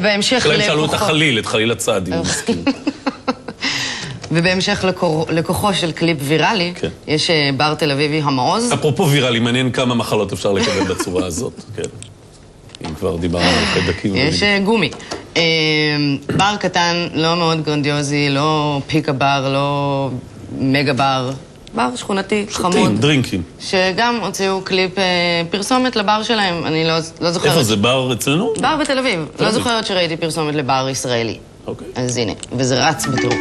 בהמשך להם שאלו את החליל, את חליל הצעד, אם הוא מסכים. ובהמשך לכוחו של קליפ ויראלי, יש בר תל אביבי המעוז. אפרופו ויראלי, מעניין כמה מחלות אפשר לקבל בצורה הזאת, כן. אם כבר דיברנו על חיידקים. יש גומי. בר קטן, לא מאוד גרנדיוזי, לא פיקה בר, לא מגה בר. בר שכונתי, חמוד. שותים, דרינקים. שגם הוציאו קליפ פרסומת לבר שלהם, אני לא זוכרת. איפה זה, בר אצלנו? בר בתל אביב. לא זוכרת שראיתי פרסומת לבר ישראלי. אוקיי. אז הנה, וזה רץ בטירוף.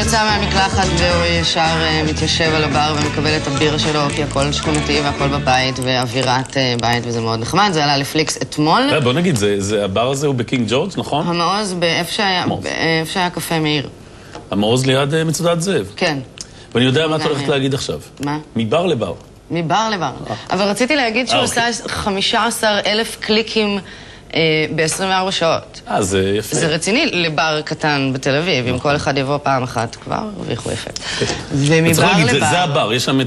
יצא מהמקלחת והוא ישר מתיישב על הבר ומקבל את הבירה שלו, כי הכל שכונתי והכל בבית ואווירת בית, וזה מאוד נחמד. זה עלה לפליקס אתמול. בוא נגיד, הבר הזה הוא בקינג ג'ורג', נכון? המעוז באיפה שהיה קפה מאיר. המעוז ליד מצודת זאב. כן. ואני יודע מה את הולכת להגיד עכשיו. מה? מבר לבר. מבר לבר. אבל רציתי להגיד שהוא עושה 15,000 קליקים ב-24 שעות. זה יפה. זה רציני לבר קטן בתל אביב, אם כל אחד יבוא פעם אחת כבר, הרוויחו יפה. ומבר לבר... זה הבר, יש שם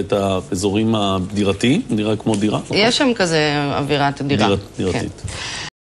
את האזורים הדירתיים, נראה כמו דירה. יש שם כזה אווירת דירה. דירתית.